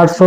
800